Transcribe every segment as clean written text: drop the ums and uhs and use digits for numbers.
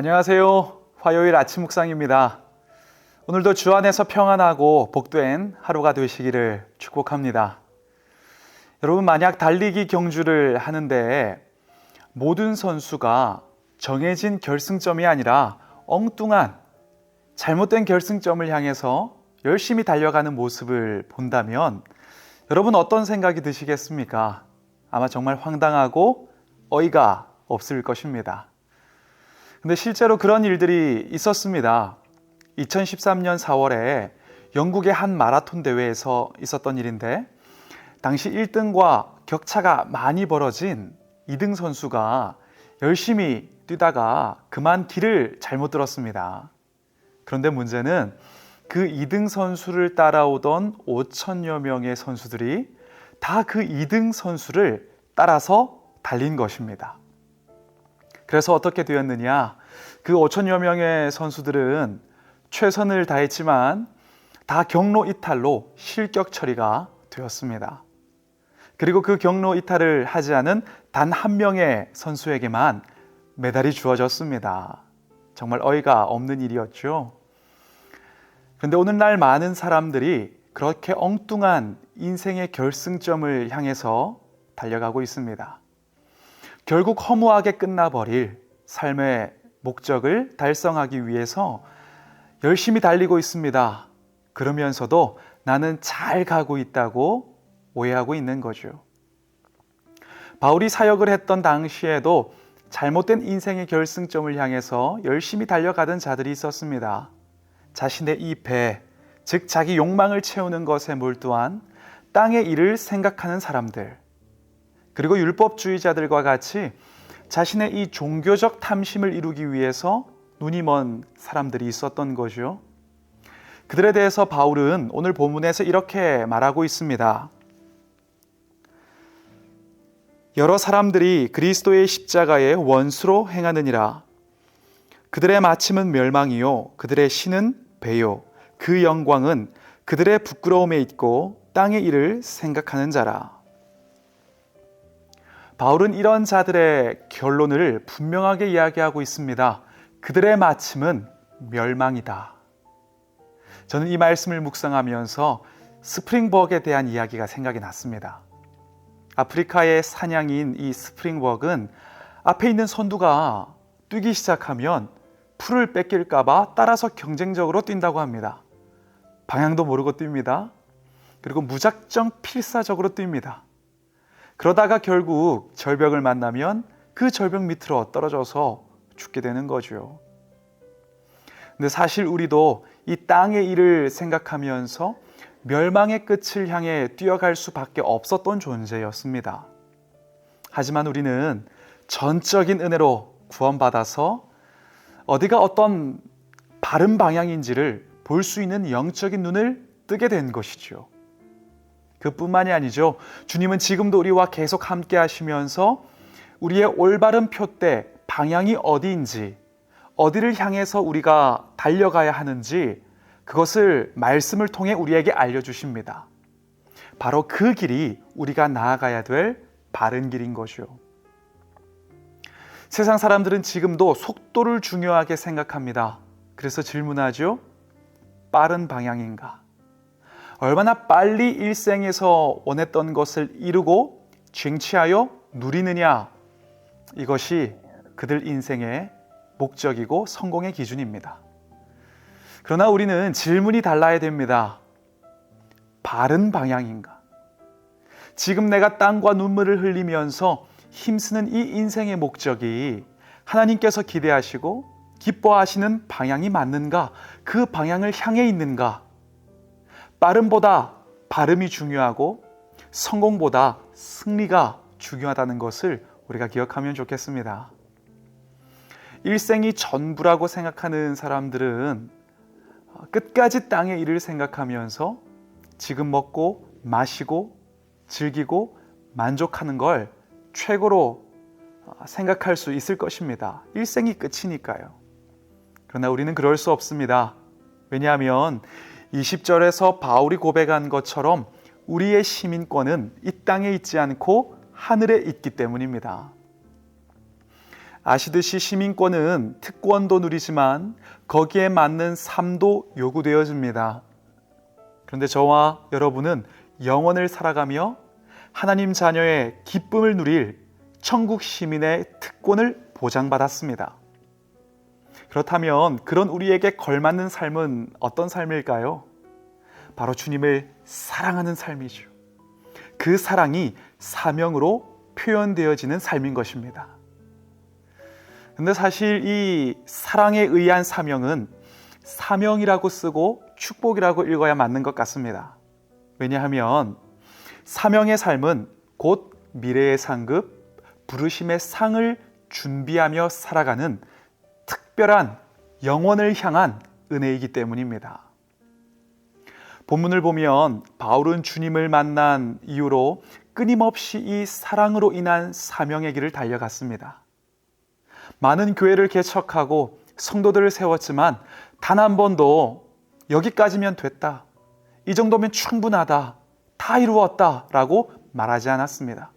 안녕하세요. 화요일 아침 묵상입니다. 오늘도 주 안에서 평안하고 복된 하루가 되시기를 축복합니다. 여러분, 만약 달리기 경주를 하는데 모든 선수가 정해진 결승점이 아니라 엉뚱한 잘못된 결승점을 향해서 열심히 달려가는 모습을 본다면 여러분 어떤 생각이 드시겠습니까? 아마 정말 황당하고 어이가 없을 것입니다. 근데 실제로 그런 일들이 있었습니다. 2013년 4월에 영국의 한 마라톤 대회에서 있었던 일인데 당시 1등과 격차가 많이 벌어진 2등 선수가 열심히 뛰다가 그만 길을 잘못 들었습니다. 그런데 문제는 그 2등 선수를 따라오던 5천여 명의 선수들이 다 그 2등 선수를 따라서 달린 것입니다. 그래서 어떻게 되었느냐? 그 5천여 명의 선수들은 최선을 다했지만 다 경로 이탈로 실격 처리가 되었습니다. 그리고 그 경로 이탈을 하지 않은 단 한 명의 선수에게만 메달이 주어졌습니다. 정말 어이가 없는 일이었죠. 그런데 오늘날 많은 사람들이 그렇게 엉뚱한 인생의 결승점을 향해서 달려가고 있습니다. 결국 허무하게 끝나버릴 삶의 목적을 달성하기 위해서 열심히 달리고 있습니다. 그러면서도 나는 잘 가고 있다고 오해하고 있는 거죠. 바울이 사역을 했던 당시에도 잘못된 인생의 결승점을 향해서 열심히 달려가던 자들이 있었습니다. 자신의 이 배, 즉 자기 욕망을 채우는 것에 몰두한 땅의 일을 생각하는 사람들, 그리고 율법주의자들과 같이 자신의 이 종교적 탐심을 이루기 위해서 눈이 먼 사람들이 있었던 거죠. 그들에 대해서 바울은 오늘 본문에서 이렇게 말하고 있습니다. 여러 사람들이 그리스도의 십자가의 원수로 행하느니라. 그들의 마침은 멸망이요 그들의 신은 배요 그 영광은 그들의 부끄러움에 있고 땅의 일을 생각하는 자라. 바울은 이런 자들의 결론을 분명하게 이야기하고 있습니다. 그들의 마침은 멸망이다. 저는 이 말씀을 묵상하면서 스프링벅에 대한 이야기가 생각이 났습니다. 아프리카의 사냥인 이 스프링벅은 앞에 있는 선두가 뛰기 시작하면 풀을 뺏길까 봐 따라서 경쟁적으로 뛴다고 합니다. 방향도 모르고 뜁니다. 그리고 무작정 필사적으로 뜁니다. 그러다가 결국 절벽을 만나면 그 절벽 밑으로 떨어져서 죽게 되는 거죠. 근데 사실 우리도 이 땅의 일을 생각하면서 멸망의 끝을 향해 뛰어갈 수밖에 없었던 존재였습니다. 하지만 우리는 전적인 은혜로 구원받아서 어디가 어떤 바른 방향인지를 볼 수 있는 영적인 눈을 뜨게 된 것이죠. 그뿐만이 아니죠. 주님은 지금도 우리와 계속 함께 하시면서 우리의 올바른 표대, 방향이 어디인지, 어디를 향해서 우리가 달려가야 하는지 그것을 말씀을 통해 우리에게 알려주십니다. 바로 그 길이 우리가 나아가야 될 바른 길인 거죠. 세상 사람들은 지금도 속도를 중요하게 생각합니다. 그래서 질문하죠. 빠른 방향인가? 얼마나 빨리 일생에서 원했던 것을 이루고 쟁취하여 누리느냐, 이것이 그들 인생의 목적이고 성공의 기준입니다. 그러나 우리는 질문이 달라야 됩니다. 바른 방향인가? 지금 내가 땀과 눈물을 흘리면서 힘쓰는 이 인생의 목적이 하나님께서 기대하시고 기뻐하시는 방향이 맞는가? 그 방향을 향해 있는가? 빠름보다 발음이 중요하고 성공보다 승리가 중요하다는 것을 우리가 기억하면 좋겠습니다. 일생이 전부라고 생각하는 사람들은 끝까지 땅의 일을 생각하면서 지금 먹고 마시고 즐기고 만족하는 걸 최고로 생각할 수 있을 것입니다. 일생이 끝이니까요. 그러나 우리는 그럴 수 없습니다. 왜냐하면 20절에서 바울이 고백한 것처럼 우리의 시민권은 이 땅에 있지 않고 하늘에 있기 때문입니다. 아시듯이 시민권은 특권도 누리지만 거기에 맞는 삶도 요구되어집니다. 그런데 저와 여러분은 영원을 살아가며 하나님 자녀의 기쁨을 누릴 천국 시민의 특권을 보장받았습니다. 그렇다면 그런 우리에게 걸맞는 삶은 어떤 삶일까요? 바로 주님을 사랑하는 삶이죠. 그 사랑이 사명으로 표현되어지는 삶인 것입니다. 근데 사실 이 사랑에 의한 사명은 사명이라고 쓰고 축복이라고 읽어야 맞는 것 같습니다. 왜냐하면 사명의 삶은 곧 미래의 상급, 부르심의 상을 준비하며 살아가는 특별한 영원을 향한 은혜이기 때문입니다. 본문을 보면 바울은 주님을 만난 이후로 끊임없이 이 사랑으로 인한 사명의 길을 달려갔습니다. 많은 교회를 개척하고 성도들을 세웠지만 단 한 번도 여기까지면 됐다, 이 정도면 충분하다, 다 이루었다 라고 말하지 않았습니다.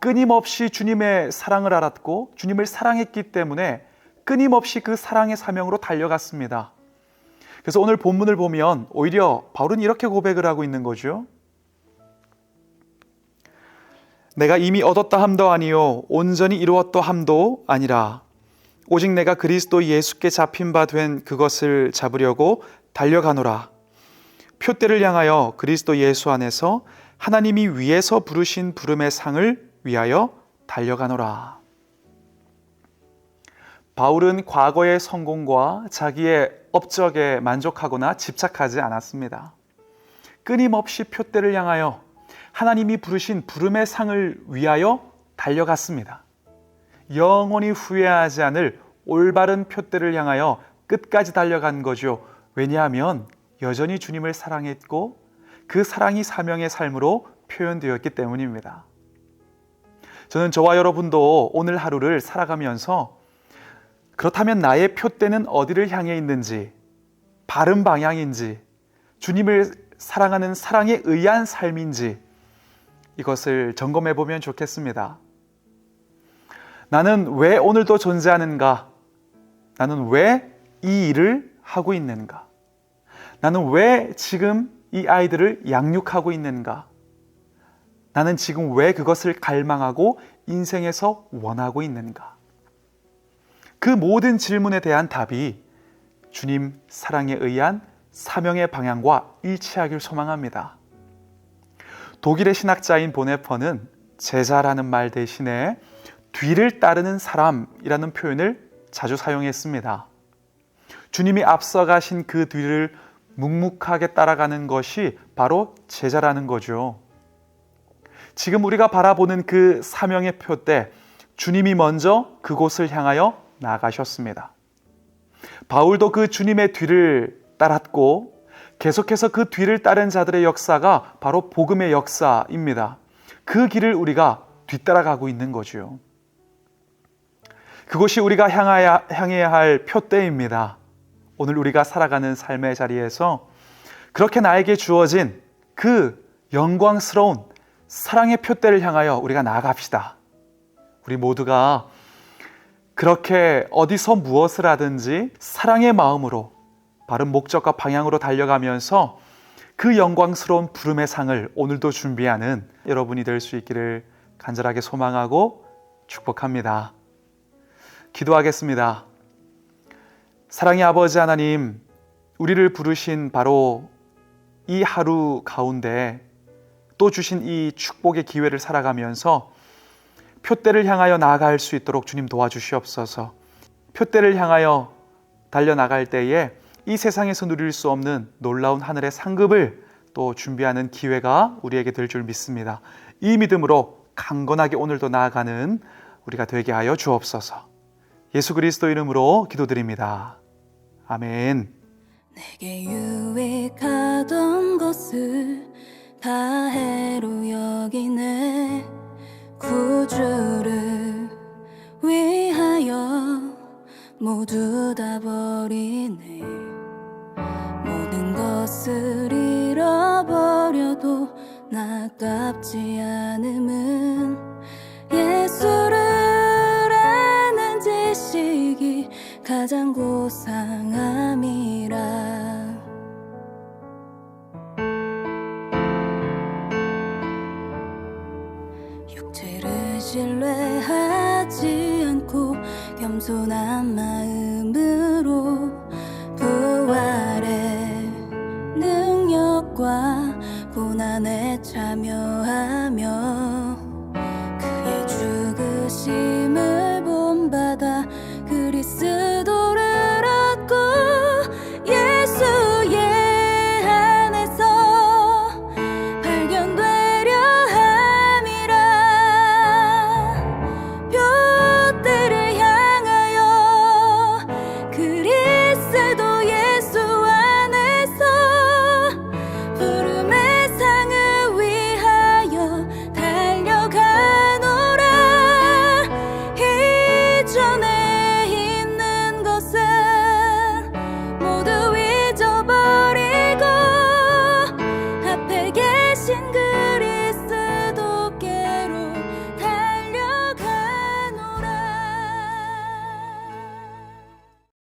끊임없이 주님의 사랑을 알았고 주님을 사랑했기 때문에 끊임없이 그 사랑의 사명으로 달려갔습니다. 그래서 오늘 본문을 보면 오히려 바울은 이렇게 고백을 하고 있는 거죠. 내가 이미 얻었다 함도 아니요 온전히 이루었다 함도 아니라 오직 내가 그리스도 예수께 잡힌 바 된 그것을 잡으려고 달려가노라. 표대를 향하여 그리스도 예수 안에서 하나님이 위에서 부르신 부름의 상을 위하여 달려가노라. 바울은 과거의 성공과 자기의 업적에 만족하거나 집착하지 않았습니다. 끊임없이 표대를 향하여 하나님이 부르신 부름의 상을 위하여 달려갔습니다. 영원히 후회하지 않을 올바른 표대를 향하여 끝까지 달려간 거죠. 왜냐하면 여전히 주님을 사랑했고 그 사랑이 사명의 삶으로 표현되었기 때문입니다. 저는 저와 여러분도 오늘 하루를 살아가면서 그렇다면 나의 표대는 어디를 향해 있는지, 바른 방향인지, 주님을 사랑하는 사랑에 의한 삶인지 이것을 점검해 보면 좋겠습니다. 나는 왜 오늘도 존재하는가? 나는 왜 이 일을 하고 있는가? 나는 왜 지금 이 아이들을 양육하고 있는가? 나는 지금 왜 그것을 갈망하고 인생에서 원하고 있는가? 그 모든 질문에 대한 답이 주님 사랑에 의한 사명의 방향과 일치하길 소망합니다. 독일의 신학자인 보네퍼는 제자라는 말 대신에 뒤를 따르는 사람이라는 표현을 자주 사용했습니다. 주님이 앞서가신 그 뒤를 묵묵하게 따라가는 것이 바로 제자라는 거죠. 지금 우리가 바라보는 그 사명의 표대, 주님이 먼저 그곳을 향하여 나가셨습니다. 바울도 그 주님의 뒤를 따랐고 계속해서 그 뒤를 따른 자들의 역사가 바로 복음의 역사입니다. 그 길을 우리가 뒤따라가고 있는 거죠. 그것이 우리가 향해야 할 표대입니다. 오늘 우리가 살아가는 삶의 자리에서 그렇게 나에게 주어진 그 영광스러운 사랑의 표대를 향하여 우리가 나아갑시다. 우리 모두가 그렇게 어디서 무엇을 하든지 사랑의 마음으로 바른 목적과 방향으로 달려가면서 그 영광스러운 부름의 상을 오늘도 준비하는 여러분이 될 수 있기를 간절하게 소망하고 축복합니다. 기도하겠습니다. 사랑의 아버지 하나님, 우리를 부르신 바로 이 하루 가운데 또 주신 이 축복의 기회를 살아가면서 표대를 향하여 나아갈 수 있도록 주님 도와주시옵소서. 표대를 향하여 달려나갈 때에 이 세상에서 누릴 수 없는 놀라운 하늘의 상급을 또 준비하는 기회가 우리에게 될 줄 믿습니다. 이 믿음으로 강건하게 오늘도 나아가는 우리가 되게 하여 주옵소서. 예수 그리스도 이름으로 기도드립니다. 아멘. 내게 유익하던 것을 다 해로 여기네. 구주를 위하여 모두 다 버리네. 모든 것을 잃어버려도 나깝지 않음은 예수를 가장 고상함이라. 육체를 신뢰하지 않고 겸손한 마음으로 부활의 능력과 고난에 참여하며 그의 죽으심을